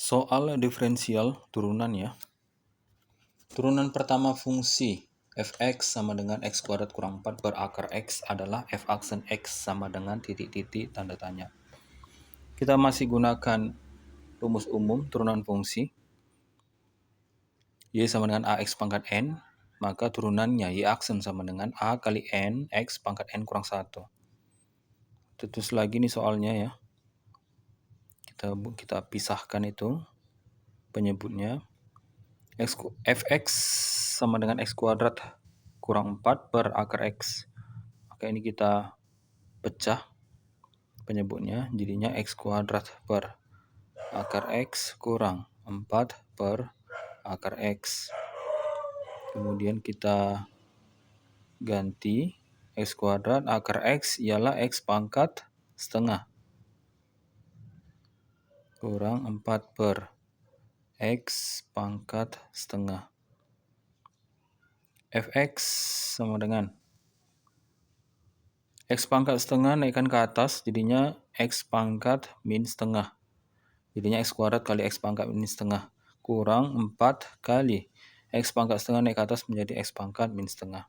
Soal diferensial turunan ya. Turunan pertama fungsi f(x) sama dengan x kuadrat kurang 4 per akar x adalah f aksen x sama dengan titik-titik tanda tanya. Kita masih gunakan rumus umum turunan fungsi. Y sama dengan ax pangkat n, maka turunannya y aksen sama dengan a kali n x pangkat n kurang 1. Terus lagi nih soalnya ya. Kita pisahkan itu penyebutnya. Fx sama dengan x kuadrat kurang 4 per akar x. Maka ini kita pecah penyebutnya, jadinya x kuadrat per akar x kurang 4 per akar x. Kemudian kita ganti x kuadrat akar x ialah x pangkat setengah kurang 4 per x pangkat setengah. Fx sama dengan x pangkat setengah naikkan ke atas, jadinya x pangkat min setengah. Jadinya x kuadrat kali x pangkat min setengah kurang 4 kali x pangkat setengah naik ke atas menjadi x pangkat min setengah.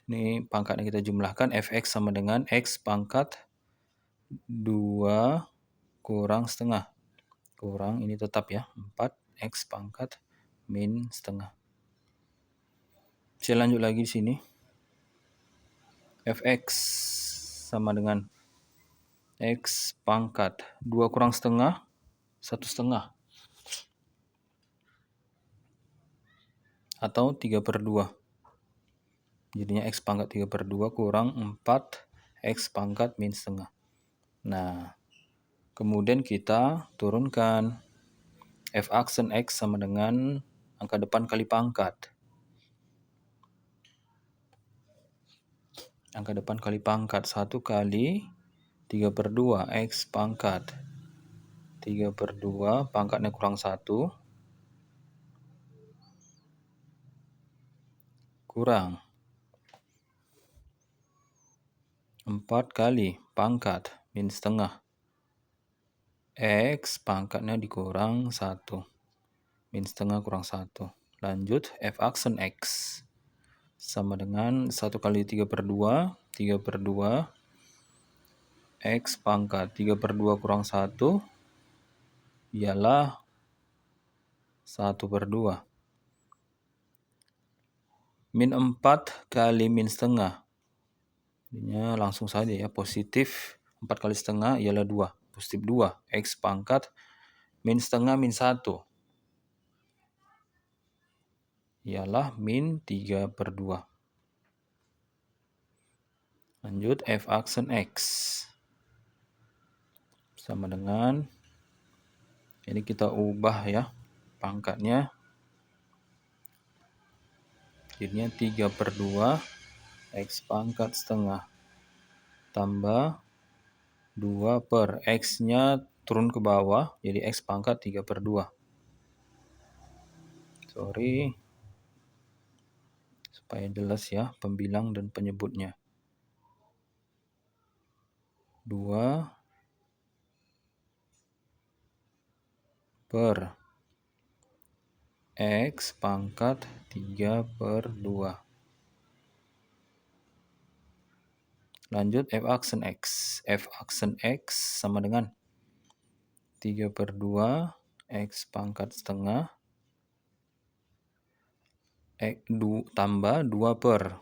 Ini pangkatnya kita jumlahkan, fx sama dengan x pangkat 2 kurang setengah. Kurang, ini tetap ya, 4x pangkat min setengah. Saya lanjut lagi di sini. Fx sama dengan x pangkat 2 kurang setengah, 1 setengah. Atau 3 per 2. Jadinya x pangkat 3 per 2 kurang 4x pangkat min setengah. Nah, kemudian kita turunkan f aksen x sama dengan angka depan kali pangkat. Angka depan kali pangkat 1 kali 3 per 2 x pangkat 3 per 2 pangkatnya kurang 1 kurang 4 kali pangkat min setengah x pangkatnya dikurang 1 min setengah kurang 1. Lanjut f aksen x sama dengan 1 kali 3 per 2 3 per 2 x pangkat 3 per 2 kurang 1 ialah 1 per 2 min 4 kali min setengah. Jadinya langsung saja ya, positif 4 kali setengah ialah 2. Positif 2. X pangkat min setengah min 1 ialah min 3 per 2. Lanjut f aksen x sama dengan, ini kita ubah ya pangkatnya. Jadinya 3 per 2 x pangkat setengah tambah 2 per x-nya turun ke bawah, jadi x pangkat 3 per 2. Sorry, supaya jelas ya pembilang dan penyebutnya. 2 per x pangkat 3 per 2. Lanjut f aksen x. F aksen x sama dengan 3 per 2 x pangkat setengah tambah 2 per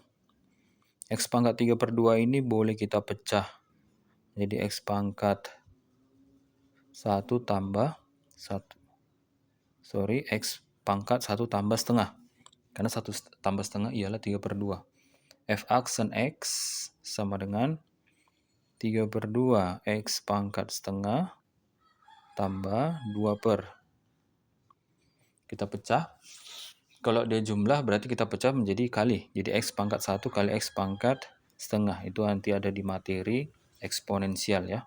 x pangkat 3 per 2 ini boleh kita pecah. Jadi x pangkat 1 tambah 1. Sorry, x pangkat 1 tambah setengah. Karena 1 tambah setengah ialah 3 per 2. F aksen x sama dengan 3 per 2 x pangkat setengah tambah 2 per. Kita pecah. Kalau dia jumlah berarti kita pecah menjadi kali. Jadi x pangkat 1 kali x pangkat setengah. Itu nanti ada di materi eksponensial ya.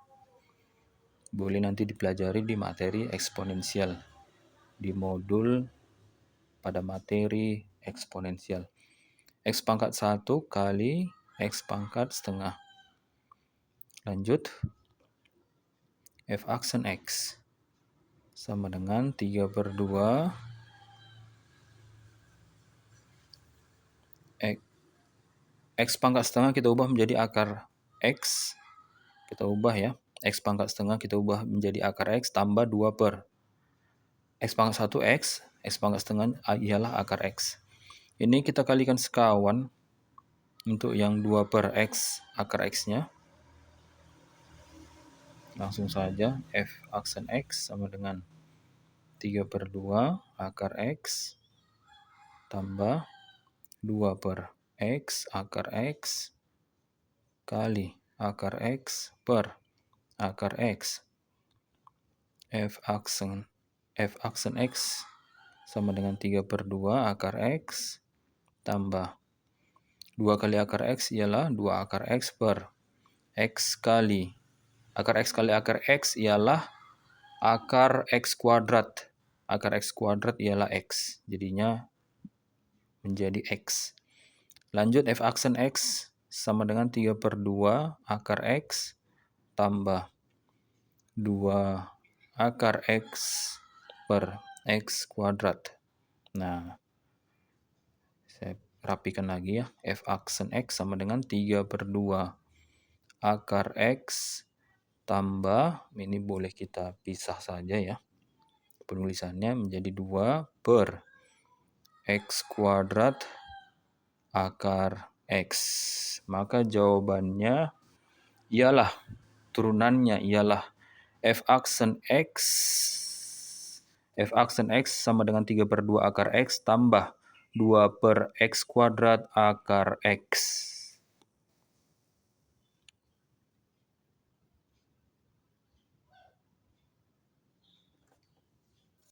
Boleh nanti dipelajari di materi eksponensial. Di modul pada materi eksponensial. X pangkat 1 kali x pangkat setengah. Lanjut. F aksen x sama dengan 3/2 X pangkat setengah kita ubah menjadi akar X. Kita ubah ya. X pangkat setengah kita ubah menjadi akar X tambah 2 per X pangkat 1 X pangkat setengah ialah akar X. Ini kita kalikan sekawan untuk yang 2 per X akar X-nya. Langsung saja F aksen X sama dengan 3/2 akar X tambah 2 per X akar X kali akar X per akar X. F aksen X sama dengan 3/2 akar X tambah 2 kali akar X ialah 2 akar X per X kali akar X ialah akar X kuadrat. Akar X kuadrat ialah X. Jadinya menjadi X. Lanjut F aksen X sama dengan 3/2 akar X tambah 2 akar X per X kuadrat. Nah, saya rapikan lagi ya. F aksen X sama dengan 3/2 akar X tambah, ini boleh kita pisah saja ya. Penulisannya menjadi 2 per X kuadrat akar X. Maka jawabannya ialah, turunannya ialah F aksen X sama dengan 3/2 akar X tambah 2 per X kuadrat akar X.